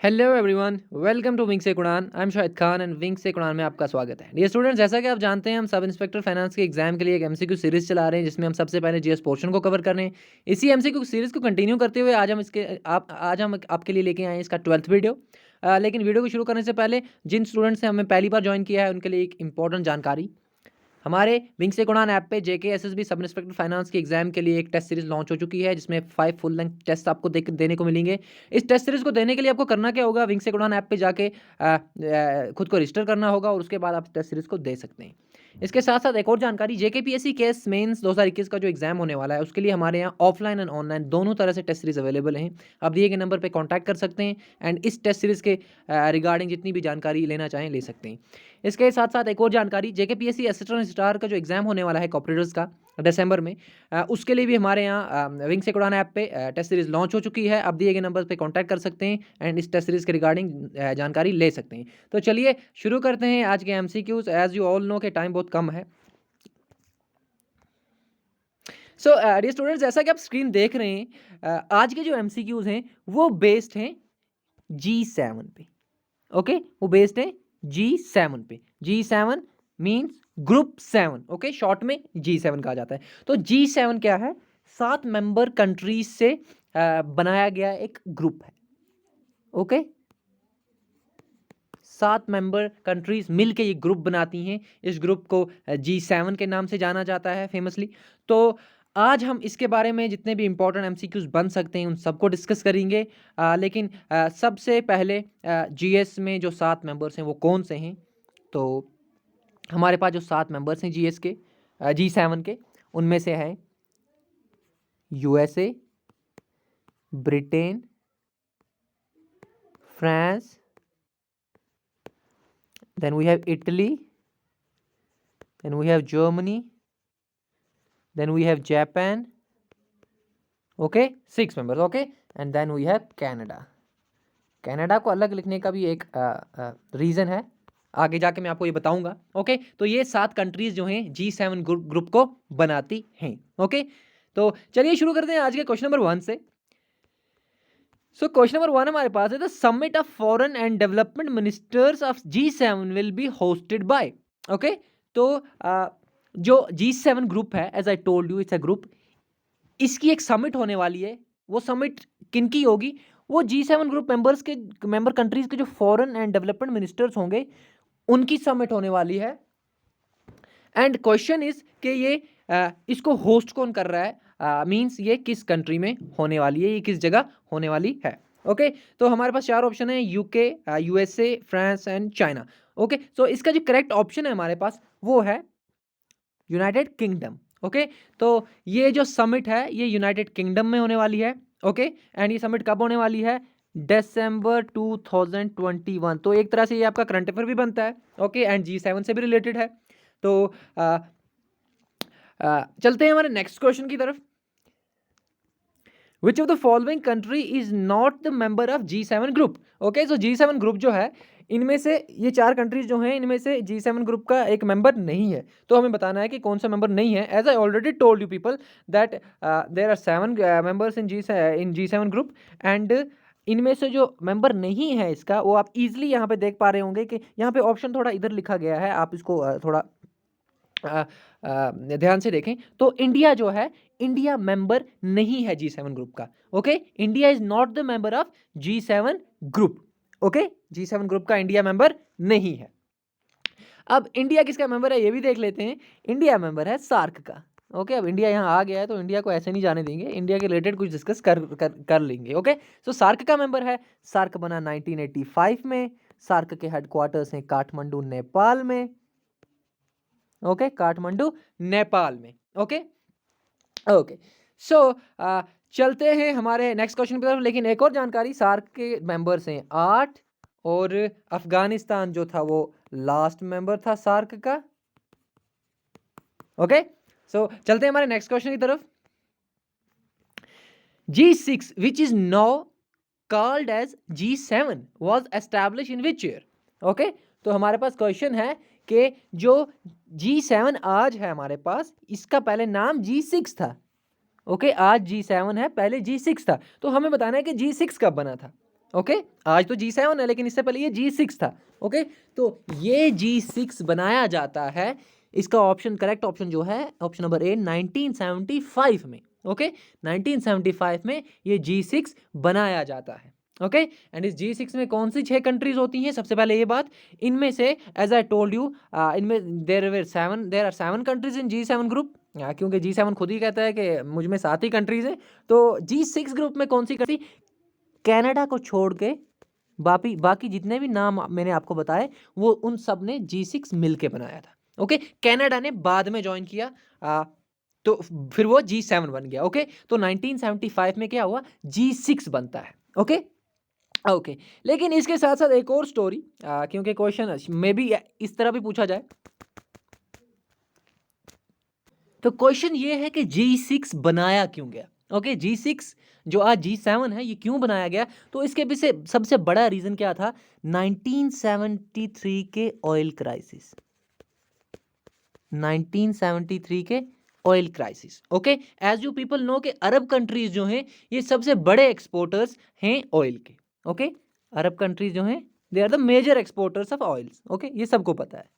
Hello everyone, welcome to विंग से कुरान। I am Shahid Khan and विंग से कुरान में आपका स्वागत है। डियर स्टूडेंट्स, जैसा कि आप जानते हैं हम सब इंस्पेक्टर फाइनेंस के एग्जाम के लिए एक एमसीक्यू सीरीज चला रहे हैं जिसमें हम सबसे पहले जीएस पोर्शन को कवर कर रहे हैं। इसी एमसीक्यू सीरीज को कंटिन्यू करते हुए आज हम आपके लिए लेके आए हैं इसका 12th वीडियो। लेकिन वीडियो को शुरू करने से पहले जिन स्टूडेंट्स ने हमें पहली बार ज्वाइन किया है उनके लिए एक इंपॉर्टेंट जानकारी। हमारे विंग से कुरान ऐप पे जेके एसएसबी सब इंस्पेक्टर फाइनेंस के एग्जाम के लिए एक टेस्ट सीरीज लॉन्च हो चुकी है जिसमें 5 फुल लेंथ टेस्ट आपको देने को मिलेंगे। इस टेस्ट सीरीज को देने के लिए आपको करना क्या होगा, विंग से कुरान ऐप पे जाके खुद को रजिस्टर करना होगा और उसके बाद आप टेस्ट सीरीज को दे सकते हैं। इसके साथ साथ एक और जानकारी, जेकेपीएससी केस मेंस 2021 का जो एग्जाम होने वाला है उसके लिए हमारे यहाँ ऑफलाइन एंड ऑनलाइन दोनों तरह से टेस्ट सीरीज अवेलेबल हैं। आप दिए गए नंबर पर कॉन्टैक्ट कर सकते हैं एंड इस टेस्ट सीरीज के रिगार्डिंग जितनी भी जानकारी लेना चाहें ले सकते हैं। इसके साथ साथ एक और जानकारी, जेकेपीएससी असिस्टेंट स्टार का जो एग्जाम होने वाला है कॉपरेटर्स का दिसंबर में, उसके लिए भी हमारे यहाँ विंग से कुरान ऐप पे टेस्ट सीरीज लॉन्च हो चुकी है। आप दिए गए नंबर पे कांटेक्ट कर सकते हैं एंड इस टेस्ट सीरीज के रिगार्डिंग जानकारी ले सकते हैं। तो चलिए शुरू करते हैं आज के MCQs. As you all know के टाइम बहुत कम है। सो डियर स्टूडेंट्स, जैसा कि आप स्क्रीन देख रहे हैं, आज के जो एमसीक्यूज हैं वो बेस्ड हैं G7 पे। ओके, वो बेस्ड है G7 पे। G7 means group 7। Okay, short में G7 कहा जाता है। तो G7 क्या है? 7 मेंबर कंट्रीज से बनाया गया एक ग्रुप है। ओके, 7 मेंबर कंट्रीज मिलके ये ग्रुप बनाती हैं। इस ग्रुप को G7 के नाम से जाना जाता है फेमसली। तो आज हम इसके बारे में जितने भी इंपॉर्टेंट एमसीक्यूज बन सकते हैं उन सबको डिस्कस करेंगे। लेकिन सबसे पहले जीएस में जो 7 मेंबर्स हैं वो कौन से हैं? तो हमारे पास जो 7 मेंबर्स हैं जीएस के, G7 के, उनमें से है USA, Britain, France, then we have Italy, then we have Germany, then we have Japan. Okay, 6 members. Okay, and then we have Canada. Canada को अलग लिखने का भी एक रीज़न है, आगे जाके मैं आपको ये बताऊंगा। ओके, तो ये 7 कंट्रीज जो हैं G7 ग्रुप को बनाती हैं। ओके, तो चलिए शुरू करते हैं आज के क्वेश्चन नंबर 1 से। सो क्वेश्चन नंबर 1 हमारे पास है, the summit of foreign and development ministers of G7 will be hosted by. Okay, तो जो G7 ग्रुप है, as I told you it's a group, इसकी एक समिट होने वाली है। वो समिट किनकी होगी? वो G7 ग्रुप मेंबर कंट्रीज के जो फॉरेन एंड डेवलपमेंट मिनिस्टर्स होंगे उनकी समिट होने वाली है। एंड क्वेश्चन इज कि ये इसको होस्ट कौन कर रहा है, मींस ये किस कंट्री में होने वाली है, ये किस जगह होने वाली है। ओके, तो हमारे पास 4 ऑप्शन है, UK, USA, France and China. Okay, so इसका जो करेक्ट ऑप्शन है हमारे पास वो है यूनाइटेड किंगडम। ओके, तो ये जो समिट है ये यूनाइटेड किंगडम में होने वाली है। ओके, एंड ये समिट कब होने वाली है? दिसंबर 2021। तो एक तरह से ये आपका करंट अफेयर भी बनता है। ओके, एंड G7 से भी रिलेटेड है। तो चलते हैं हमारे नेक्स्ट क्वेश्चन की तरफ। विच of the following country is not the member of G7 group? Okay, so G7 group जो है इनमें से ये 4 कंट्रीज जो हैं इनमें से G7 ग्रुप का एक मेंबर नहीं है। तो हमें बताना है कि कौन सा मेंबर नहीं है। As I already told you people that there are 7 members in G7 group, and इनमें से जो मेंबर नहीं है इसका वो आप इजीली यहाँ पे देख पा रहे होंगे कि यहाँ पे ऑप्शन थोड़ा इधर लिखा गया है। आप इसको थोड़ा ध्यान से देखें तो इंडिया जो है, इंडिया मेंबर नहीं है G7 ग्रुप का। Okay, India is not the member of G7 group. Okay, G7 group का इंडिया मेंबर नहीं है। अब इंडिया किसका मेंबर है ये भी देख लेते हैं। इंडिया मेंबर है सार्क का। ओके, अब इंडिया यहाँ आ गया है तो इंडिया को ऐसे नहीं जाने देंगे, इंडिया के रिलेटेड कुछ डिस्कस कर लेंगे। ओके, सो सार्क का मेंबर है। सार्क बना 1985 में। सार्क के हेडक्वार्टर्स हैं काठमांडू, नेपाल में। ओके, काठमांडू नेपाल में। ओके, ओके, सो चलते हैं हमारे नेक्स्ट क्वेश्चन की तरफ। लेकिन एक और जानकारी, सार्क के मेंबर्स हैं 8 और अफगानिस्तान जो था वो लास्ट मेंबर था सार्क का। ओके, सो चलते हैं हमारे नेक्स्ट क्वेश्चन की तरफ। G6 which is now called as G7 was established in which year? Okay, तो हमारे पास क्वेश्चन है कि जो G7 आज है हमारे पास, इसका पहले नाम G6 था। ओके, आज G7 है, पहले G6 था। तो हमें बताना है कि G6 कब बना था। ओके आज तो G7 है, लेकिन इससे पहले ये G6 था। ओके तो ये G6 बनाया जाता है, इसका ऑप्शन करेक्ट ऑप्शन जो है ऑप्शन नंबर ए 1975 में। ओके 1975 में ये G6 बनाया जाता है। ओके एंड इस G6 में कौन सी 6 कंट्रीज होती हैं? सबसे पहले ये बात, इनमें से एज आई टोल्ड यू इनमें there are 7 countries in G7 group, क्योंकि G7 खुद ही कहता है कि मुझ में 7 ही कंट्रीज हैं। तो G6 ग्रुप में कौन सी कंट्री? कनाडा को छोड़ के बाकी जितने भी नाम मैंने आपको बताए वो उन सब ने G6 मिलके बनाया था। ओके कनाडा ने बाद में ज्वाइन किया, तो फिर वो G7 बन गया। ओके तो 1975 में क्या हुआ? G6 बनता है। ओके ओके लेकिन इसके साथ साथ एक और स्टोरी, क्योंकि क्वेश्चन में भी इस तरह भी पूछा जाए, तो क्वेश्चन ये है कि G6 बनाया क्यों गया? ओके G6 जो आज G7 है ये क्यों बनाया गया? तो इसके पीछे सबसे बड़ा रीजन क्या था? 1973 के ऑयल क्राइसिस, 1973 के oil crisis. Okay as you people know कि अरब कंट्रीज जो हैं ये सबसे बड़े एक्सपोर्टर्स हैं ऑयल के। ओके अरब कंट्रीज जो हैं they are the major exporters of oils. Okay ये सबको पता है।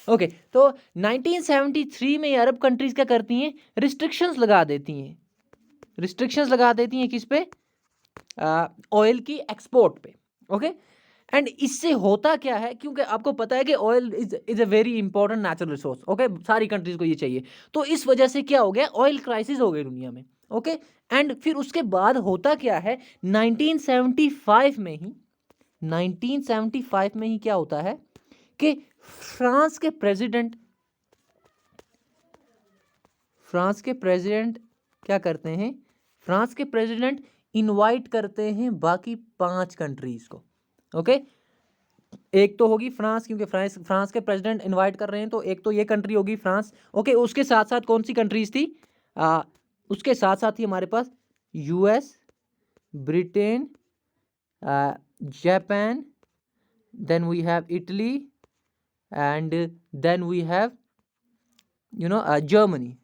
ओके तो 1973 में ये अरब कंट्रीज क्या करती हैं? रिस्ट्रिक्शंस लगा देती हैं, रिस्ट्रिक्शंस लगा देती हैं किस पे? ऑयल की एक्सपोर्ट पे। ओके एंड इससे होता क्या है, क्योंकि आपको पता है कि oil is a very important natural resource. Okay सारी कंट्रीज को ये चाहिए, तो इस वजह से क्या हो गया? ऑयल क्राइसिस हो गई दुनिया में। ओके एंड फिर उसके बाद होता क्या है? 1975 में ही 1975 में ही क्या होता है कि फ्रांस के प्रेसिडेंट क्या करते हैं? फ्रांस के प्रेसिडेंट इनवाइट करते हैं बाकी 5 कंट्रीज को। ओके एक तो होगी फ्रांस, क्योंकि फ्रांस के प्रेसिडेंट इनवाइट कर रहे हैं, तो एक तो ये कंट्री होगी फ्रांस। ओके उसके साथ साथ कौन सी कंट्रीज थी? उसके साथ साथ ही हमारे पास US, Britain, Japan, then we have Italy and then we have Germany.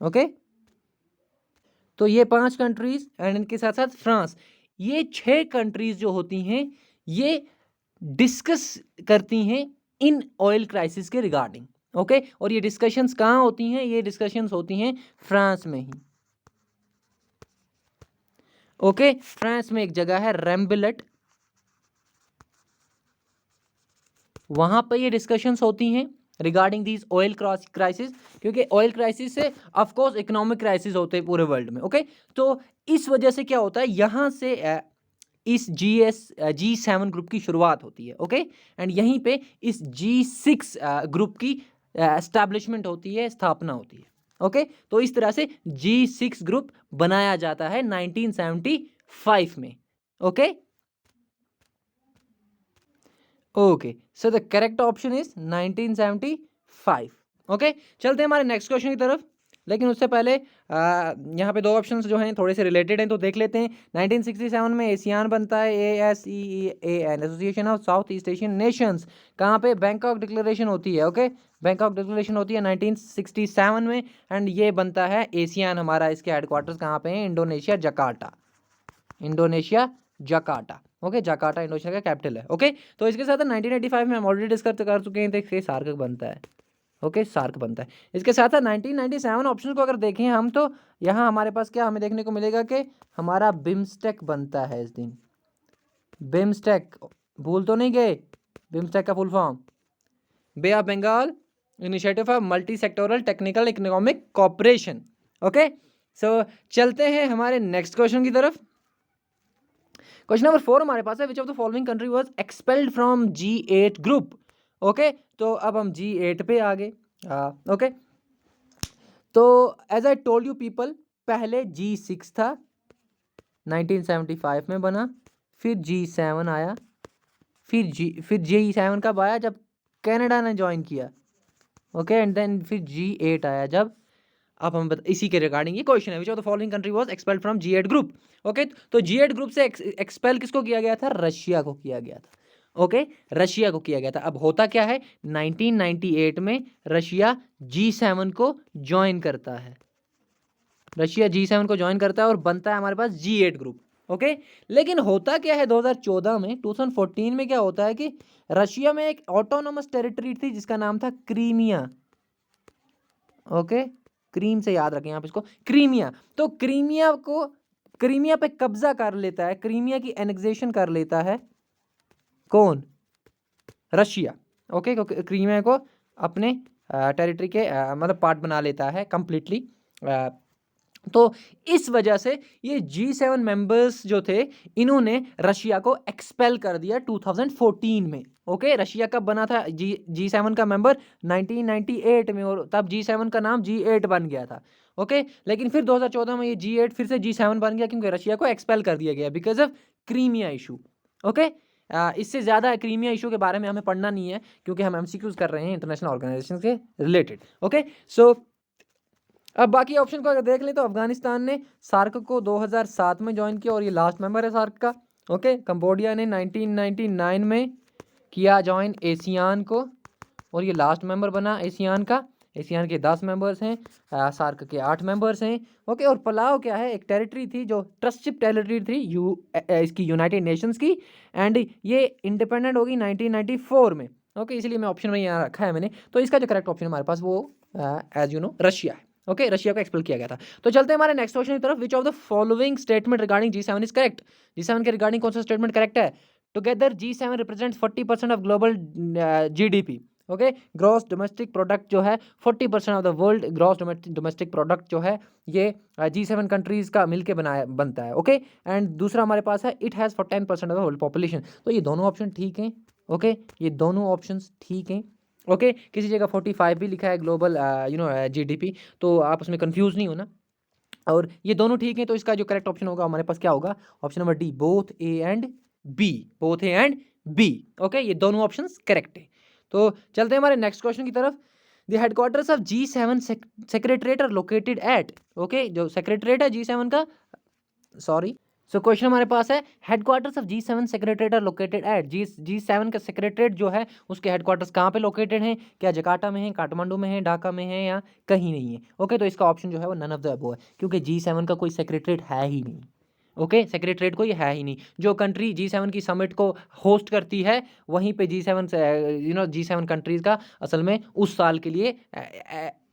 Okay तो ये 5 कंट्रीज एंड इनके साथ साथ फ्रांस, ये 6 कंट्रीज जो होती हैं ये डिस्कस करती हैं इन ऑयल क्राइसिस के रिगार्डिंग। ओके और ये डिस्कशंस कहाँ होती हैं? ये डिस्कशंस होती हैं फ्रांस में ही। ओके फ्रांस में एक जगह है रेम्बलेट, वहां पर ये डिस्कशंस होती हैं रिगार्डिंग दीज ऑयल क्राइसिस, क्योंकि ऑयल क्राइसिस से ऑफ कोर्स इकोनॉमिक क्राइसिस होते हैं पूरे वर्ल्ड में। ओके तो इस वजह से क्या होता है, यहाँ से इस G7 ग्रुप की शुरुआत होती है। ओके एंड यहीं पे इस G6 ग्रुप की एस्टैब्लिशमेंट होती है, स्थापना होती है। ओके तो इस तरह से G6 ग्रुप बनाया जाता है 1975 में। Okay okay so the correct option is 1975। Okay चलते हैं हमारे नेक्स्ट क्वेश्चन की तरफ, लेकिन उससे पहले यहाँ पे 2 ऑप्शंस जो हैं थोड़े से रिलेटेड हैं, तो देख लेते हैं। 1967 में एशियान बनता है, ASEAN association of south east Asian Nations, कहाँ पे? बैंकॉक डिक्लेरेशन होती है। ओके बैंकॉक डिक्लेरेशन होती है 1967 में एंड ये बनता है एशियान। हमारा इसके हेडक्वार्टर्स कहाँ पे हैं? Indonesia Jakarta, Indonesia Jakarta. Okay Jakarta Indonesia का कैपिटल है। ओके तो इसके साथ 1985 में हम ऑलरेडी डिस्कस कर चुके हैं, देखिए सार्क बनता है। ओके सार्क बनता है। इसके साथ साथ 1997 ऑप्शन को अगर देखें हम, तो यहाँ हमारे पास क्या हमें देखने को मिलेगा कि हमारा बिम्स्टेक बनता है इस दिन। बिम्स्टेक भूल तो नहीं गए? बिम्स्टेक का full form bay of Bengal initiative of multi sectoral technical economic cooperation. Okay so चलते हैं हमारे नेक्स्ट क्वेश्चन की तरफ। क्वेश्चन नंबर 4 हमारे पास है, which of the following country was expelled from G8 group. Okay तो अब हम G8 पे आ गए। ओके तो as I told you people, पहले G6 था 1975 में बना, फिर G7 आया, फिर G7 कब आया? जब कनाडा ने ज्वाइन किया। ओके एंड देन फिर G8 आया जब। अब हम इसी के रिगार्डिंग ये क्वेश्चन है, which of the following country was expelled from G8 group. Okay तो G8 ग्रुप से एक्सपेल किसको किया गया था? रशिया को किया गया था। ओके रशिया को किया गया था। अब होता क्या है, 1998 में रशिया G7 को ज्वाइन करता है। रशिया G7 को ज्वाइन करता है और बनता है हमारे पास G8 ग्रुप। ओके, लेकिन होता क्या है 2014 में, 2014 में क्या होता है कि रशिया में एक ऑटोनोमस टेरिटरी थी जिसका नाम था क्रीमिया। ओके, क्रीम से याद रखें आप इसको, क्रीमिया। तो क्रीमिया पे कब्जा कर लेता है, क्रीमिया की एनेक्सेशन कर लेता है कौन? रशिया। ओके, क्योंकि क्रीमिया को अपने टेरिटरी के मतलब पार्ट बना लेता है कंप्लीटली। तो इस वजह से ये G7 मेंबर्स जो थे इन्होंने रशिया को एक्सपेल कर दिया 2014 में। ओके, रशिया कब बना था G7 का मेंबर? 1998 में, और तब G7 का नाम G8 बन गया था। ओके, लेकिन फिर 2014 में ये G8 फिर से G7 बन गया क्योंकि रशिया को एक्सपेल कर दिया गया because of Crimea issue. Okay, इससे ज़्यादा क्रीमिया इशू के बारे में हमें पढ़ना नहीं है क्योंकि हम MCQs कर रहे हैं इंटरनेशनल ऑर्गेनाइजेशन के रिलेटेड। ओके, सो अब बाकी ऑप्शन को अगर देख लें तो अफगानिस्तान ने सार्क को 2007 में ज्वाइन किया और ये लास्ट मेंबर है सार्क का। ओके, कंबोडिया ने 1999 में किया ज्वाइन एशियान को और ये लास्ट मेंबर बना एशियान का। एशियान के 10 मेंबर्स हैं, सार्क के 8 मेंबर्स हैं। ओके, और पलाव क्या है? एक टेरिटरी थी जो ट्रस्टशिप टेरिटरी थी इसकी यूनाइटेड नेशंस की, एंड ये इंडिपेंडेंट होगी 1994 में। ओके, इसीलिए मैं ऑप्शन में यहाँ रखा है मैंने। तो इसका जो करेक्ट ऑप्शन हमारे पास वो एज यू नो रशिया है। ओके, रशिया को एक्सपेल किया गया था। तो चलते हैं हमारे नेक्स्ट क्वेश्चन की तरफ। विच of the following statement regarding G7 is correct? G7 के रिगार्डिंग कौन सा स्टेटमेंट करेक्ट है? Together G7 represents 40% of global GDP। Okay, gross domestic product जो है 40% of the world gross domestic product जो है ये G7 कंट्रीज का मिलके बनता है। ओके, एंड दूसरा हमारे पास है it has for 10% of the world population. तो ये दोनों ऑप्शन ठीक हैं। ओके, ये दोनों ऑप्शन ठीक हैं। ओके, किसी जगह 45 भी लिखा है ग्लोबल GDP, तो आप उसमें कंफ्यूज नहीं होना। और ये दोनों ठीक हैं, तो इसका जो करेक्ट ऑप्शन होगा हमारे पास क्या होगा? Option number D, both A and B. Both A and B. Okay, ये दोनों ऑप्शन करेक्ट है। तो चलते हैं हमारे नेक्स्ट क्वेश्चन की तरफ। The headquarters of G7 secretariat are located at. Okay, जो सेक्रेटरीट है G7 का, सॉरी, सो क्वेश्चन हमारे पास है headquarters of G7 secretariat are located at. G7 का सेक्रेटरीट जो है उसके हेडक्वार्टर्स कहाँ पे लोकेटेड हैं? क्या जकार्ता में है, काठमांडू में है, ढाका में है, या कहीं नहीं है? ओके, तो इसका ऑप्शन जो है वो नन ऑफ द अबव है क्योंकि G7 का कोई सेक्रेटरीट है ही नहीं। ओके, सेक्रेटरीट कोई है ही नहीं। जो कंट्री G7 की समिट को होस्ट करती है वहीं पे G7 कंट्रीज का असल में उस साल के लिए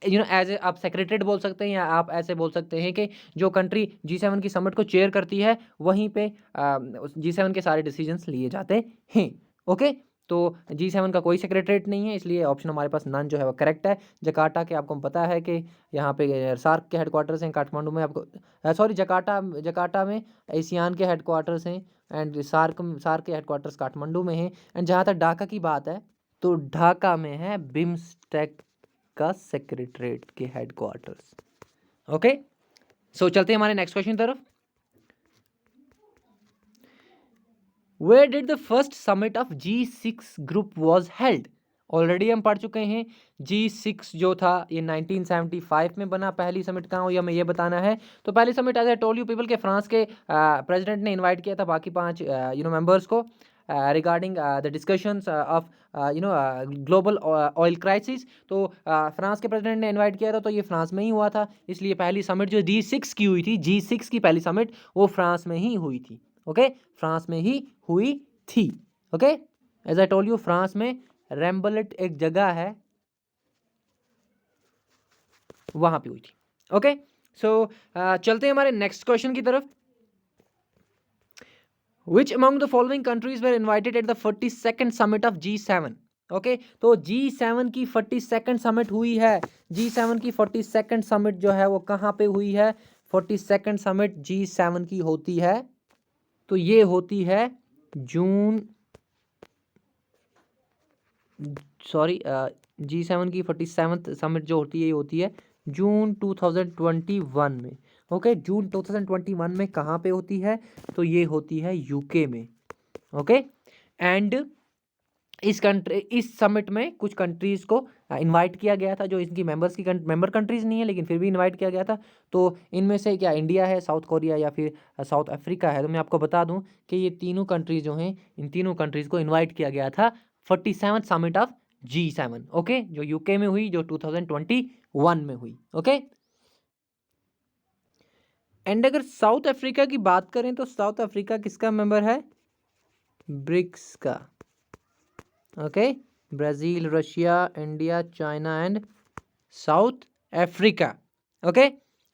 एज आप सेक्रेटरीट बोल सकते हैं, या आप ऐसे बोल सकते हैं कि जो कंट्री G7 की समिट को चेयर करती है वहीं पे G7 के सारे डिसीजंस लिए जाते हैं। ओके, तो G7 का कोई सेक्रेटरीट नहीं है, इसलिए ऑप्शन हमारे पास नन जो है वो करेक्ट है। जकार्ता के आपको पता है कि यहाँ पे सार्क के हेडक्वार्टर्स हैं, काठमांडू में आपको सॉरी जकार्ता में एशियान के हेडक्वार्टर्स हैं, एंड सार्क के हेडक्वार्टर्स काठमांडू में हैं। एंड जहाँ तक ढाका की बात है तो ढाका में है बिम्स्टेक का सेक्रेटरीट के हेडक्वार्टर्स। ओके, सो चलते हैं हमारे नेक्स्ट क्वेश्चन तरफ। Where did the first summit of G6 group was held? Already हम पढ़ चुके हैं G6 जो था ये 1975 में बना। पहली समिट कहाँ हुई हमें ये बताना है। तो पहली summit as I told you people के फ्रांस के प्रेसिडेंट ने इनवाइट किया था बाकी 5 मेंबर्स को regarding the discussions of global oil crisis. तो फ्रांस के प्रेसिडेंट ने इनवाइट किया था, तो ये फ्रांस में ही हुआ था, इसलिए पहली समिट जो G6 की हुई थी, G6 की पहली समिट वो फ्रांस में ही हुई थी। ओके, फ्रांस में ही हुई थी। Okay, as I told you France में रैम्बलेट एक जगह है वहां पे हुई थी। ओके, सो चलते हैं हमारे नेक्स्ट क्वेश्चन की तरफ। Which among the following countries were invited at the 42nd summit of G7? Okay, तो G7 की 42nd समिट हुई है। G7 की 42nd समिट जो है वो कहाँ पे हुई है? 42nd समिट G7 की होती है, तो ये होती है G7 की 47th समिट जो होती है ये होती है जून 2021 में। ओके, जून 2021 में कहाँ पे होती है? तो ये होती है यूके में। ओके, एंड इस समिट में कुछ कंट्रीज़ को इनवाइट किया गया था जो इनकी मेंबर कंट्रीज़ नहीं है, लेकिन फिर भी इनवाइट किया गया था। तो इनमें से क्या इंडिया है, साउथ कोरिया या फिर साउथ अफ्रीका है? तो मैं आपको बता दूं कि ये तीनों कंट्रीज़ जो हैं इन तीनों कंट्रीज़ को इनवाइट किया गया था 47th summit of G7। Okay, जो यूके में हुई, जो 2021 में हुई। ओके, एंड अगर साउथ अफ्रीका की बात करें तो साउथ अफ्रीका किसका मेंबर है? ब्रिक्स का। Okay, Brazil, Russia, India, China and South Africa. Okay,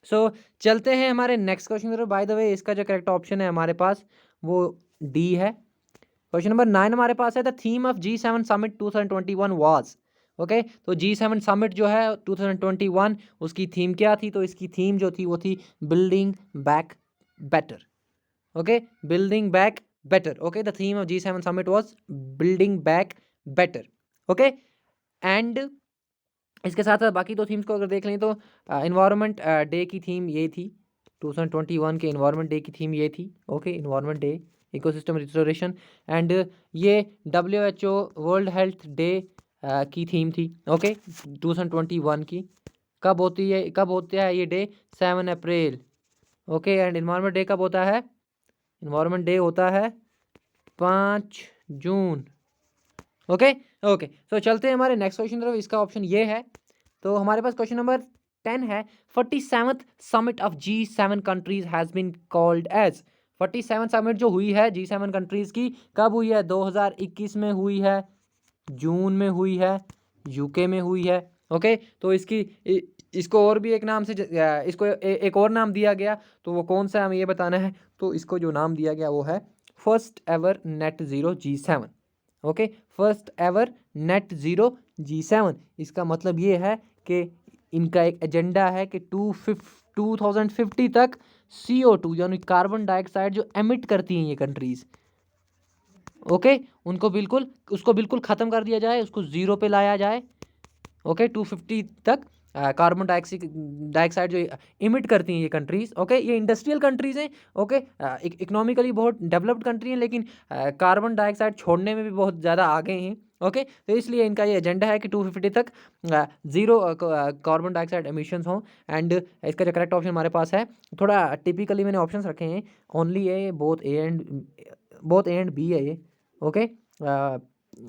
so चलते हैं हमारे नेक्स्ट क्वेश्चन की तरफ। बाय द वे इसका जो करेक्ट ऑप्शन है हमारे पास वो डी है। क्वेश्चन नंबर 9 हमारे पास है, the theme of G7 summit 2021 was. Okay, तो G7 समिट जो है 2021 उसकी थीम क्या थी? तो इसकी थीम जो थी वो थी building back better. Okay, building back better. Okay, the theme of G7 summit was building back better. Okay, and इसके साथ साथ बाकी दो थीम्स को अगर देख लें तो इन्वायरमेंट डे की थीम ये थी, 2021 के इन्वायरमेंट डे की थीम ये थी। Okay, environment day, ecosystem restoration, and ये WHO वर्ल्ड हेल्थ डे की थीम थी। ओके, 2021 की। कब होती है, कब होता है ये day? 7 April. Okay, and environment day कब होता है? इन्वायरमेंट डे होता है 5 जून। ओके ओके, सो चलते हैं हमारे नेक्स्ट क्वेश्चन तरफ। इसका ऑप्शन ये है। तो हमारे पास क्वेश्चन नंबर 10 है, 47th summit of G7 countries has been called as. 47 summit जो हुई है G7 कंट्रीज की, कब हुई है? 2021 में हुई है, जून में हुई है, यूके में हुई है। ओके, तो इसको और भी एक नाम से इसको एक और नाम दिया गया, तो वो कौन सा है हमें ये बताना है। तो इसको जो नाम दिया गया वो है first ever net zero G7। Okay, first ever net zero G7। इसका मतलब ये है कि इनका एक एजेंडा है कि 2050 तक CO2 यानी कार्बन डाइऑक्साइड जो एमिट करती हैं ये कंट्रीज़, ओके, उसको बिल्कुल ख़त्म कर दिया जाए, उसको ज़ीरो पे लाया जाए। ओके, 250 तक कार्बन डाइऑक्साइड जो इमिट करती हैं ये कंट्रीज़। ओके, ये इंडस्ट्रियल कंट्रीज़ हैं। ओके, इकोनॉमिकली बहुत डेवलप्ड कंट्री हैं, लेकिन कार्बन डाइऑक्साइड छोड़ने में भी बहुत ज़्यादा आगे हैं। ओके, तो इसलिए इनका ये एजेंडा है कि 250 तक ज़ीरो कार्बन डाइऑक्साइड एमिशंस हों। एंड इसका जो करेक्ट ऑप्शन हमारे पास है, थोड़ा टिपिकली मैंने ऑप्शंस रखे हैं, only A, both A and B है ये। Okay,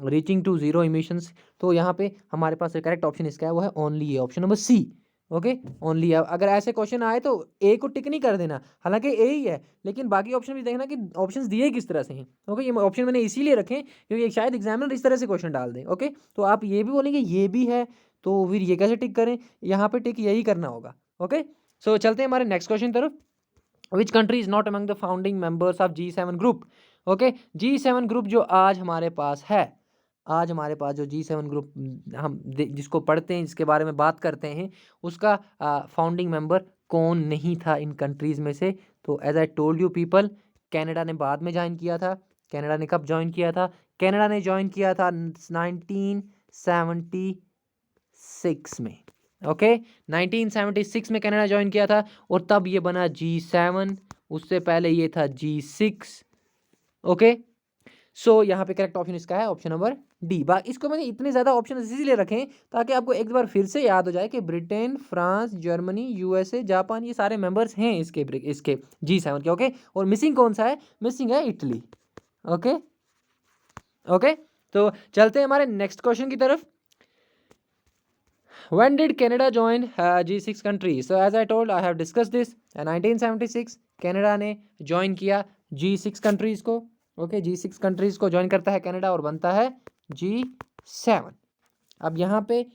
reaching to zero emissions. तो यहाँ पे हमारे पास करेक्ट ऑप्शन इसका है वो है only A, option number C. Okay, only. अगर ऐसे क्वेश्चन आए तो ए को टिक नहीं कर देना, हालांकि ए ही है, लेकिन बाकी ऑप्शन भी देखना कि ऑप्शंस दिए किस तरह से हैं। ओके, ये ऑप्शन मैंने इसीलिए रखे क्योंकि शायद एग्जामिनर इस तरह से क्वेश्चन डाल दें। ओके, तो आप ये भी बोलेंगे ये भी है, तो फिर ये कैसे टिक करें? यहाँ पे टिक यही करना होगा। ओके, सो चलते हैं हमारे नेक्स्ट क्वेश्चन तरफ। Which country is not among the founding members of G7 group. Okay, G7 group जो आज हमारे पास है, आज हमारे पास जो G7 ग्रुप हम जिसको पढ़ते हैं, जिसके बारे में बात करते हैं, उसका फाउंडिंग मेंबर कौन नहीं था इन कंट्रीज़ में से? तो as I told you people, Canada ने बाद में ज्वाइन किया था। कनाडा ने कब ज्वाइन किया था? कनाडा ने ज्वाइन किया था 1976 में। ओके, 1976 में कनाडा ज्वाइन किया था और तब ये बना G7। उससे पहले ये था G6। ओके, सो यहाँ पे करेक्ट ऑप्शन इसका है ऑप्शन नंबर डी। इसको मैंने इतने ज़्यादा ऑप्शन इसीलिए रखे ताकि आपको एक बार फिर से याद हो जाए कि Britain, France, Germany, USA, Japan, ये सारे मेंबर्स हैं इसके G7 के। ओके, और मिसिंग कौन सा है? मिसिंग है इटली। ओके ओके, तो चलते हैं हमारे नेक्स्ट क्वेश्चन की तरफ। When did Canada join G6 countries? So as I told, I have discussed this. 1976 Canada ने ज्वाइन किया G6 कंट्रीज़ को। ओके, G6 कंट्रीज़ को ज्वाइन करता है कनाडा और बनता है G7। अब यहाँ पे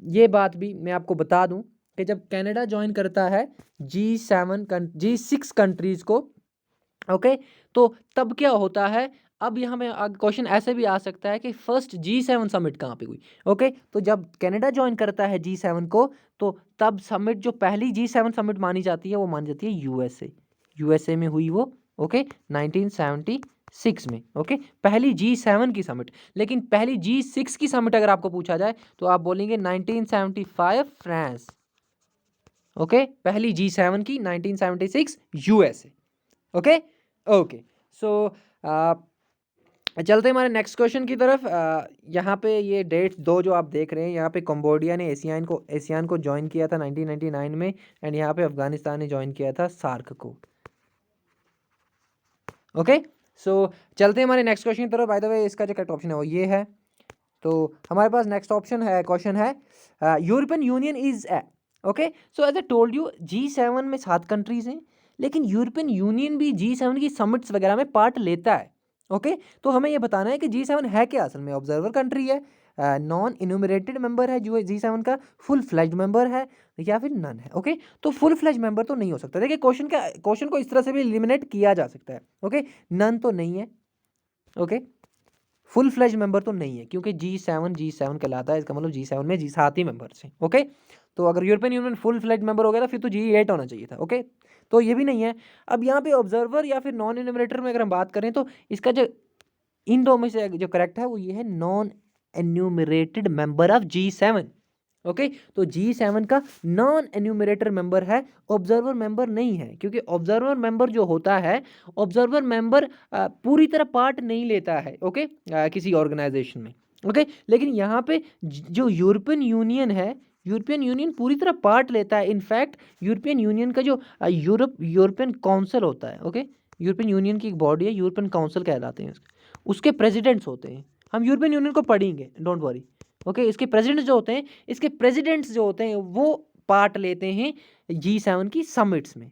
ये बात भी मैं आपको बता दूं कि जब कनाडा ज्वाइन करता है G6 कंट्रीज़ को, ओके, तो तब क्या होता है? अब यहाँ में क्वेश्चन ऐसे भी आ सकता है कि फर्स्ट G7 समिट कहाँ पे हुई? ओके, तो जब कनाडा ज्वाइन करता है G7 को, तो तब समिट जो पहली G7 समिट मानी जाती है वो मानी जाती है USA में हुई वो। ओके, 1976 में। ओके, पहली G7 की समिट। लेकिन पहली G6 की समिट अगर आपको पूछा जाए तो आप बोलेंगे 1975 फ्रांस। ओके, पहली G7 की 1976 USA। ओके ओके, सो चलते हैं हमारे नेक्स्ट क्वेश्चन की तरफ। यहाँ पे ये डेट्स दो जो आप देख रहे हैं, यहाँ पे कंबोडिया ने एशियान को ज्वाइन किया था 1999 में, एंड यहाँ पे अफगानिस्तान ने ज्वाइन किया था सार्क को। ओके, सो चलते हैं हमारे नेक्स्ट क्वेश्चन की तरफ। बाय द वे इसका जो करेक्ट ऑप्शन है वो ये है। तो हमारे पास नेक्स्ट ऑप्शन है, क्वेश्चन है, European Union is A. Okay, so as I told you G7 में 7 कंट्रीज हैं, लेकिन यूरोपियन यूनियन भी G7 की समिट्स वगैरह में पार्ट लेता है। ओके, तो हमें ये बताना है कि G7 है क्या असल में, ऑब्जर्वर कंट्री है, नॉन इन्यूमरेटेड मेंबर है जो G7 का, फुल फ्लैज मेंबर है या फिर नन है। ओके, तो फुल फ्लैज मेंबर तो नहीं हो सकता। देखिए क्वेश्चन को इस तरह से भी एलिमिनेट किया जा सकता है। ओके, नन तो नहीं है। ओके, फुल फ्लैज मेंबर तो नहीं है क्योंकि G7 कहलाता है, इसका मतलब G7 में G7 ही मेंबर्स हैं। ओके, तो अगर European union full fledge member हो गया था फिर तो G8 होना चाहिए था। ओके, तो ये भी नहीं है। अब यहाँ पे ऑब्जर्वर या फिर नॉन इन्यूमरेटर में अगर हम बात करें तो इसका जो इन दो में से जो करेक्ट है वो ये है, non enumerated member of G7। Okay, तो G7 का नॉन एन्यूमरेटर मेंबर है, ऑब्जर्वर मेंबर नहीं है, क्योंकि ऑब्जर्वर मेंबर जो होता है, ऑब्जर्वर मेंबर पूरी तरह पार्ट नहीं लेता है। ओके, किसी ऑर्गेनाइजेशन में। ओके, लेकिन यहाँ पे जो यूरोपियन यूनियन है, यूरोपियन यूनियन पूरी तरह पार्ट लेता है। इनफैक्ट यूरोपियन यूनियन का जो यूरोपियन काउंसिल होता है, ओके, यूरोपियन यूनियन की एक बॉडी है, यूरोपियन काउंसिल कहलाते हैं, उसके प्रेसिडेंट्स होते हैं। हम यूरोपियन यूनियन को पढ़ेंगे, डोंट वरी। ओके, इसके प्रेसिडेंट्स जो होते हैं, इसके प्रेसिडेंट्स जो होते हैं वो पार्ट लेते हैं G7 की समिट्स में।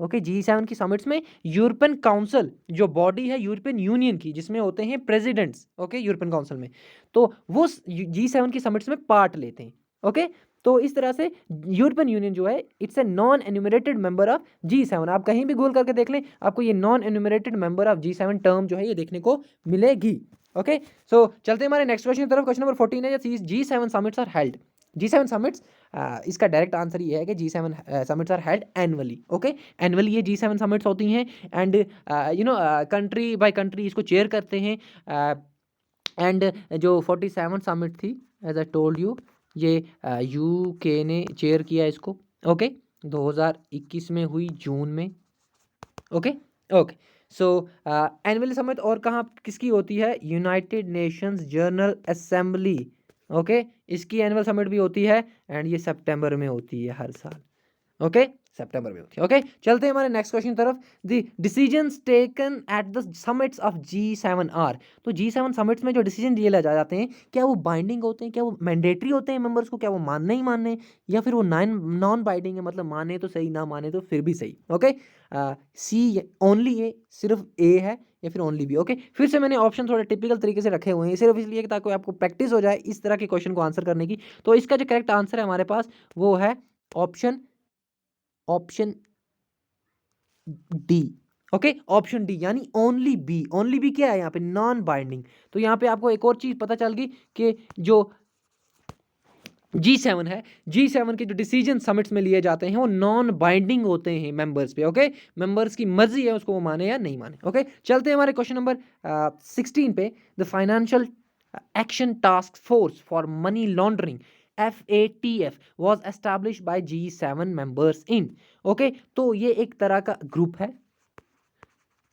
ओके, G7 की समिट्स में यूरोपियन काउंसिल जो बॉडी है यूरोपियन यूनियन की, जिसमें होते हैं प्रेसिडेंट्स, ओके, यूरोपियन काउंसिल में, तो वो G7 की समिट्स में पार्ट लेते हैं। ओके, तो इस तरह से यूरोपियन यूनियन जो है, it's a non enumerated member of G7। आप कहीं भी गूगल करके देख लें, आपको ये non enumerated member of G7 term जो है ये देखने को मिलेगी। ओके, सो चलते हैं हमारे नेक्स्ट क्वेश्चन की तरफ। क्वेश्चन नंबर 14 है, G7 summits are held. G7 summits, इसका डायरेक्ट आंसर ये है कि G7 summits are held annually. Okay, annually ये G7 समिट्स होती हैं, एंड कंट्री बाय कंट्री इसको चेयर करते हैं। एंड जो 47 समिट थी, एज आई टोल्ड यू, ये यूके ने चेयर किया इसको। ओके, 2021 में हुई, जून में। Okay, okay, so annual summit और कहाँ किसकी होती है, United Nations General assembly. Okay, इसकी एनुअल समिट भी होती है, एंड ये सितंबर में होती है हर साल। ओके, सितंबर में होती है। ओके, चलते हैं हमारे नेक्स्ट क्वेश्चन की तरफ। The decisions taken at the summits of G7 are. तो G7 समिट्स में जो डिसीजन लिए जाते हैं, क्या वो बाइंडिंग होते हैं, क्या वो मैंडेटरी होते हैं मेंबर्स को, क्या वो मानने ही मानने, या फिर वो नॉन बाइंडिंग है, मतलब माने तो सही, ना माने तो फिर भी सही। ओके, सी ओनली ए, सिर्फ ए है, या फिर ओनली बी। ओके, फिर से मैंने ऑप्शन थोड़े टिपिकल तरीके से रखे हुए हैं, सिर्फ इसलिए कि ताकि आपको प्रैक्टिस हो जाए इस तरह के क्वेश्चन को आंसर करने की। तो इसका जो करेक्ट आंसर है हमारे पास वो है option D. Okay, option D, यानी ओनली बी। ओनली बी क्या है यहाँ पे, नॉन बाइंडिंग। तो यहाँ पे आपको एक और चीज पता चल गई कि जो G7 है, G7 के जो डिसीजन समिट्स में लिए जाते हैं वो नॉन बाइंडिंग होते हैं मेंबर्स पे। ओके, मेंबर्स की मर्जी है उसको वो माने या नहीं माने। ओके, चलते हैं हमारे क्वेश्चन नंबर 16 पे। The financial action task force for money laundering FATF was established by G7 members in। Okay, तो ये एक तरह का ग्रुप है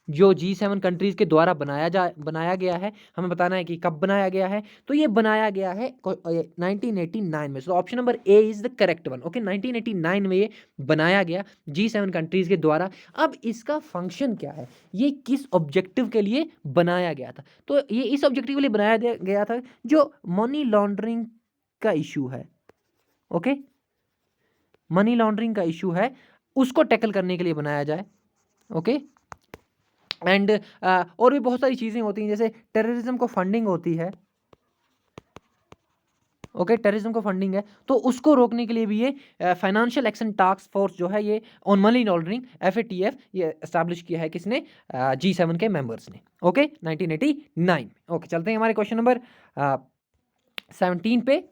जो G7 कंट्रीज के द्वारा बनाया गया है। हमें बताना है कि कब बनाया गया है। तो ये बनाया गया है 1989 में। So option number A is the correct one. Okay, 1989 में ये बनाया गया G7 कंट्रीज के द्वारा। अब इसका फंक्शन क्या है, ये किस ऑब्जेक्टिव के लिए बनाया गया था, तो ये इस ऑब्जेक्टिव के लिए बनाया गया था जो मनी लॉन्ड्रिंग का इशू है। ओके, मनी लॉन्ड्रिंग का इशू है, उसको टैकल करने के लिए बनाया जाए। ओके, एंड और भी बहुत सारी चीज़ें होती हैं, जैसे टेररिज्म को फंडिंग होती है। ओके, टेररिज्म को फंडिंग है, तो उसको रोकने के लिए भी ये फाइनेंशियल एक्शन टास्क फोर्स जो है ये ऑन मनी लॉन्ड्रिंग FATF ये एस्टैब्लिश किया है किसने, G7 के मेंबर्स ने। ओके, 1989। ओके, चलते हैं हमारे क्वेश्चन नंबर 17 पे।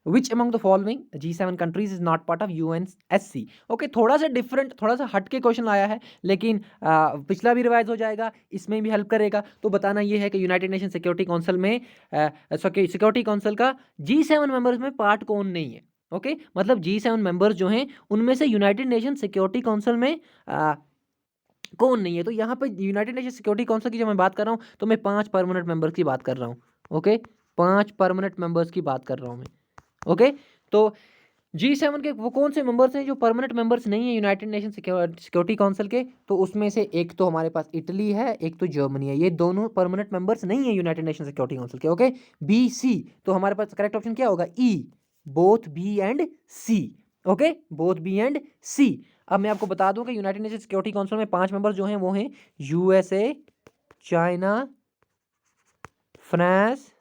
Which among the following G7 countries is not part of UNSC? Okay, थोड़ा सा डिफरेंट, थोड़ा सा हट के क्वेश्चन आया है, लेकिन पिछला भी रिवाइज हो जाएगा, इसमें भी हेल्प करेगा। तो बताना ये है कि यूनाइटेड नेशन सिक्योरिटी काउंसिल में सिक्योरिटी काउंसिल का G7 मेंबर्स में पार्ट कौन नहीं है। ओके, मतलब G7 मेंबर्स जो हैं उनमें से यूनाइटेड नेशन सिक्योरिटी काउंसिल में कौन नहीं है। तो यहाँ पे यूनाइटेड नेशन सिक्योरिटी काउंसिल की जब मैं बात कर रहा हूँ तो मैं 5 परमानेंट मेंबर्स की बात कर रहा हूँ। ओके, 5 परमानेंट मेंबर्स की बात कर रहा हूँ मैं। ओके, तो G7 के वो कौन से मेंबर्स हैं जो परमानेंट मेंबर्स नहीं है यूनाइटेड नेशन सिक्योरिटी काउंसिल के, तो उसमें से एक तो हमारे पास इटली है, एक तो जर्मनी है। ये दोनों परमानेंट मेंबर्स नहीं है यूनाइटेड नेशन सिक्योरिटी काउंसिल के। ओके, BC, तो हमारे पास करेक्ट ऑप्शन क्या होगा, E, both B and C. Okay, both B and C. अब मैं आपको बता दूं कि यूनाइटेड नेशन सिक्योरिटी काउंसिल में 5 मेंबर्स जो हैं वो हैं USA, China, France,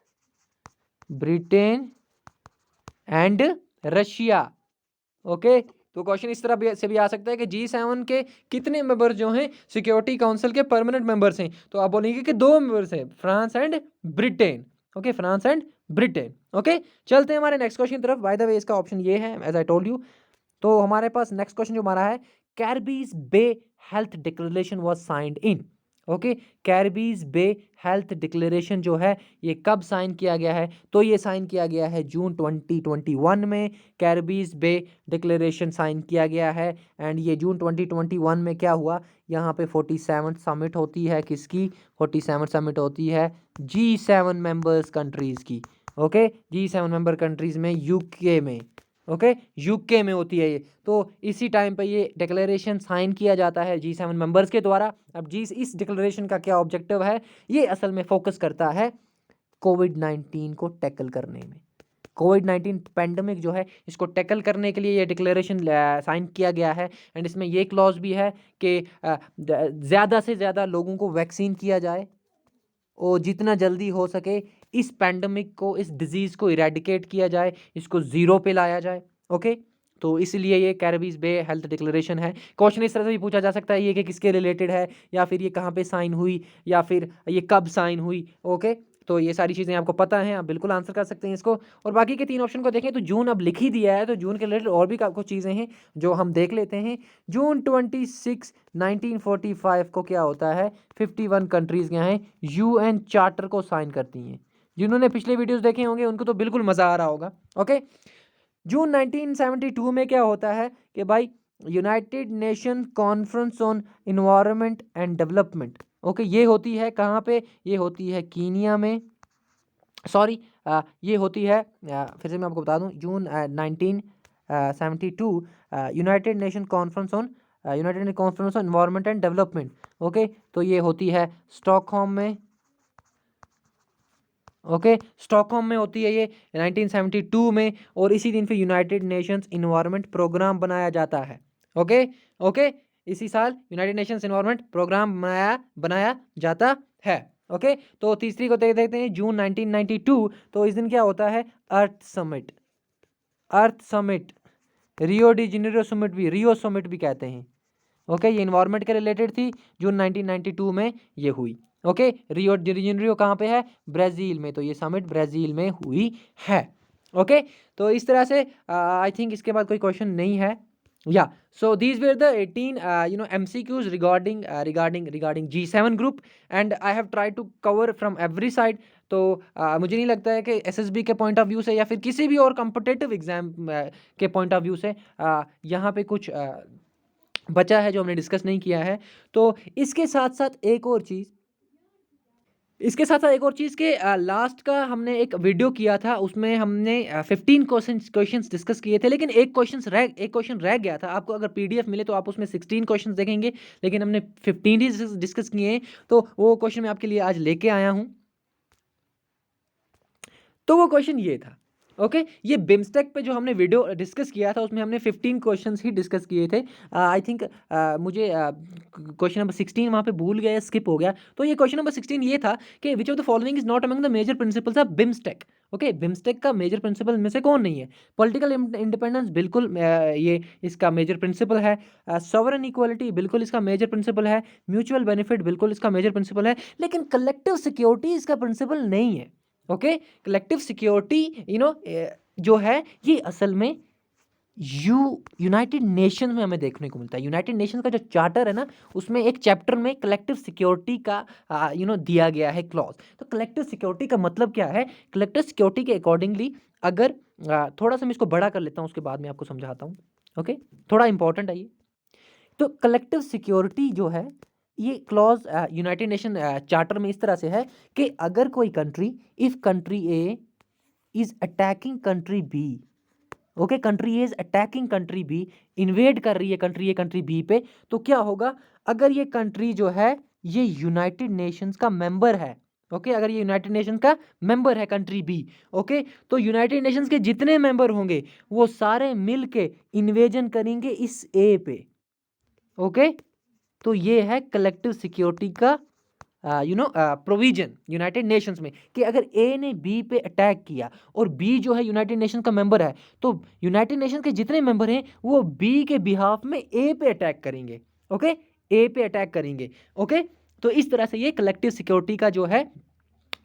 Britain and Russia. Okay, तो क्वेश्चन इस तरह से भी आ सकता है कि G7 के कितने मेंबर जो हैं सिक्योरिटी काउंसिल के परमानेंट मेंबर्स हैं, तो आप बोलेंगे कि 2 मेंबर्स हैं, France and Britain. Okay, France and Britain. Okay, चलते हैं हमारे नेक्स्ट क्वेश्चन की तरफ। बाय द वे इसका ऑप्शन ये है एज आई टोल्ड यू। तो हमारे पास नेक्स्ट क्वेश्चन जो हमारा है, Carbis Bay health declaration was signed in. Okay, Carbis Bay health declaration जो है ये कब साइन किया गया है, तो ये साइन किया गया है जून 2021 में कैरिबीज बे डिक्लेरेशन साइन किया गया है। एंड ये जून 2021 में क्या हुआ, यहाँ पे 47 समिट होती है, किसकी 47 समिट होती है G7 मेंबर्स कंट्रीज की। ओके, G7 मेंबर कंट्रीज में यूके में, ओके यूके में होती है ये। तो इसी टाइम पे ये डिक्लेरेशन साइन किया जाता है G7 मेंबर्स के द्वारा। अब इस डिक्लेरेशन का क्या ऑब्जेक्टिव है, ये असल में फोकस करता है कोविड-19 को टैकल करने में। कोविड-19 पैंडमिक जो है इसको टैकल करने के लिए ये डिक्लेरेशन साइन किया गया है। एंड इसमें ये क्लॉज भी है कि ज़्यादा से ज़्यादा लोगों को वैक्सीन किया जाए और जितना जल्दी हो सके इस पैंडमिक को, इस डिजीज़ को इरेडिकेट किया जाए, इसको ज़ीरो पे लाया जाए। ओके, तो इसलिए ये कैरिबीज बे हेल्थ डिक्लेरेशन है। क्वेश्चन इस तरह से भी पूछा जा सकता है ये कि किसके रिलेटेड है, या फिर ये कहाँ पे साइन हुई, या फिर ये कब साइन हुई। ओके, तो ये सारी चीज़ें आपको पता हैं, आप बिल्कुल आंसर कर सकते हैं इसको। और बाकी के 3 ऑप्शन को देखें तो जून अब लिख ही दिया है, तो जून के रिलेटेड और भी कुछ चीज़ें हैं जो हम देख लेते हैं। जून 26 1945 को क्या होता है, 51 कंट्रीज़ क्या हैं UN चार्टर को साइन करती हैं। जिन्होंने पिछले वीडियोस देखे होंगे उनको तो बिल्कुल मज़ा आ रहा होगा। ओके, जून 1972 में क्या होता है कि भाई United nation conference on environment and development. Okay, ये होती है कहाँ पे, ये होती है कीनिया में। सॉरी, ये होती है फिर से मैं आपको बता दूं, जून 1972 United nation conference on environment and development. Okay, तो ये होती है स्टॉकहोम में। ओके, स्टॉकहोम में होती है ये 1972 में, और इसी दिन फिर यूनाइटेड नेशंस इन्वायरमेंट प्रोग्राम बनाया जाता है। ओके ओके, इसी साल यूनाइटेड नेशंस इन्वायरमेंट प्रोग्राम बनाया जाता है। ओके, तो तीसरी को देख देखते हैं, जून 1992। तो इस दिन क्या होता है, Earth summit. Earth summit, Rio de Janeiro summit भी, रियो समिट भी कहते हैं। ओके, ये इन्वायरमेंट के रिलेटेड थी, जून 1992 में ये हुई। ओके, रियो डी जेनेरियो कहाँ पे है, ब्राज़ील में, तो ये समिट ब्राज़ील में हुई है। ओके, तो इस तरह से आई थिंक इसके बाद कोई क्वेश्चन नहीं है। या so these were the 18 MCQs regarding G7 group, and I have tried to cover from every side। तो मुझे नहीं लगता है कि SSB के पॉइंट ऑफ व्यू से या फिर किसी भी और कॉम्पिटिटिव एग्जाम के पॉइंट ऑफ व्यू से यहाँ पे कुछ बचा है जो हमने डिस्कस नहीं किया है। तो इसके साथ साथ एक और चीज़, के लास्ट का हमने एक वीडियो किया था, उसमें हमने 15 क्वेश्चंस डिस्कस किए थे, लेकिन एक क्वेश्चन रह गया था। आपको अगर PDF मिले तो आप उसमें 16 क्वेश्चंस देखेंगे, लेकिन हमने 15 ही डिस्कस किए हैं। तो वो क्वेश्चन मैं आपके लिए आज लेके आया हूँ। तो वो क्वेश्चन ये था, ओके ये बिमस्टेक पे जो हमने वीडियो डिस्कस किया था उसमें हमने 15 क्वेश्चंस ही डिस्कस किए थे। आई थिंक मुझे क्वेश्चन नंबर 16 वहाँ पे भूल गया, स्किप हो गया। तो ये क्वेश्चन नंबर 16 ये था कि which of the following is not among the major principles of BIMSTEC. Okay, BIMSTEC का मेजर प्रिंसिपल में से कौन नहीं है। पॉलिटिकल इंडिपेंडेंस बिल्कुल ये इसका मेजर प्रिंसिपल है। सॉवरन इक्वालिटी बिल्कुल इसका मेजर प्रिंसिपल है। म्यूचुअल बेनिफिट बिल्कुल इसका मेजर प्रिंसिपल है, लेकिन कलेक्टिव सिक्योरिटी इसका प्रिंसिपल नहीं है। ओके, कलेक्टिव सिक्योरिटी जो है ये असल में यूनाइटेड नेशन में हमें देखने को मिलता है। यूनाइटेड नेशन का जो चार्टर है ना, उसमें एक चैप्टर में कलेक्टिव सिक्योरिटी का दिया गया है क्लॉज। तो कलेक्टिव सिक्योरिटी का मतलब क्या है, कलेक्टिव सिक्योरिटी के अकॉर्डिंगली अगर थोड़ा सा मैं इसको बड़ा कर लेता हूँ, उसके बाद में आपको समझाता हूँ। ओके, थोड़ा इंपॉर्टेंट है ये। तो कलेक्टिव सिक्योरिटी जो है ये क्लॉज यूनाइटेड नेशन चार्टर में इस तरह से है कि अगर कोई country, if country A is attacking country B, okay country A is attacking country B, invade कर रही है कंट्री ए कंट्री बी पे, तो क्या होगा, अगर ये कंट्री जो है ये यूनाइटेड नेशंस का मेंबर है। ओके, अगर ये यूनाइटेड नेशंस का मेंबर है कंट्री बी, ओके, तो यूनाइटेड नेशंस के जितने मेंबर होंगे वो सारे मिल के इन्वेजन करेंगे इस ए पे। ओके, तो ये है कलेक्टिव सिक्योरिटी का प्रोविजन यूनाइटेड नेशंस में, कि अगर ए ने बी पे अटैक किया और बी जो है यूनाइटेड नेशन का मेंबर है, तो यूनाइटेड नेशन के जितने मेंबर हैं वो बी के बिहाफ में ए पे अटैक करेंगे। ओके, ए पे अटैक करेंगे। ओके, तो इस तरह से ये कलेक्टिव सिक्योरिटी का जो है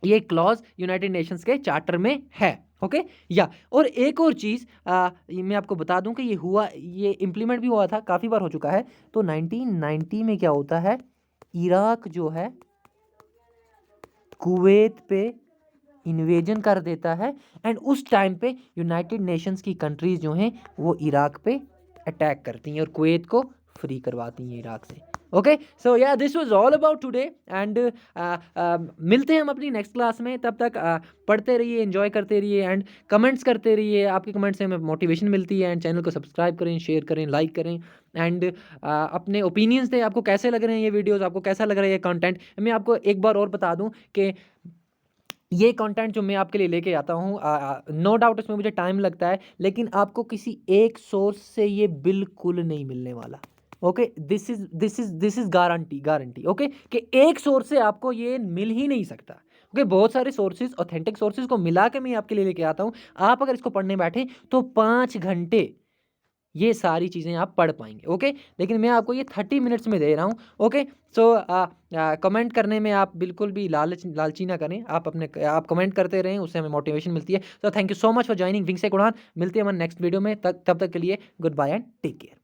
ये क्लॉज यूनाइटेड नेशंस के चार्टर में है। ओके, या और एक और चीज़ मैं आपको बता दूं कि ये इम्प्लीमेंट भी हुआ था, काफ़ी बार हो चुका है। तो 1990 में क्या होता है, इराक जो है कुवैत पे इन्वेजन कर देता है, एंड उस टाइम पे यूनाइटेड नेशंस की कंट्रीज जो हैं वो इराक पे अटैक करती हैं और कुवैत को फ्री करवाती हैं इराक से। ओके, सो या this was all about today, and मिलते हैं हम अपनी नेक्स्ट क्लास में। तब तक पढ़ते रहिए, एंजॉय करते रहिए एंड कमेंट्स करते रहिए। आपके कमेंट्स से हमें मोटिवेशन मिलती है। एंड चैनल को सब्सक्राइब करें, शेयर करें, लाइक करें, एंड अपने ओपिनियंस दें, आपको कैसे लग रहे हैं ये वीडियोस, आपको कैसा लग रहा है ये कंटेंट। मैं आपको एक बार और बता दूं कि ये कंटेंट जो मैं आपके लिए लेके आता हूँ, नो डाउट इसमें मुझे टाइम लगता है, लेकिन आपको किसी एक सोर्स से ये बिल्कुल नहीं मिलने वाला। Okay, this is guarantee. Okay, कि एक सोर्स से आपको ये मिल ही नहीं सकता। ओके, बहुत सारे सोर्सेज, ऑथेंटिक सोर्सेज को मिला के मैं आपके लिए लेके आता हूँ। आप अगर इसको पढ़ने बैठे तो 5 घंटे ये सारी चीज़ें आप पढ़ पाएंगे। ओके, लेकिन मैं आपको ये 30 मिनट्स में दे रहा हूँ। ओके, सो कमेंट करने में आप बिल्कुल भी लालची ना करें। आप कमेंट करते रहें, उससे हमें मोटिवेशन मिलती है। So thank you so much for joining Wings Take Udaan. मिलते हैं हमारे नेक्स्ट वीडियो में, तब तक के लिए goodbye and take care.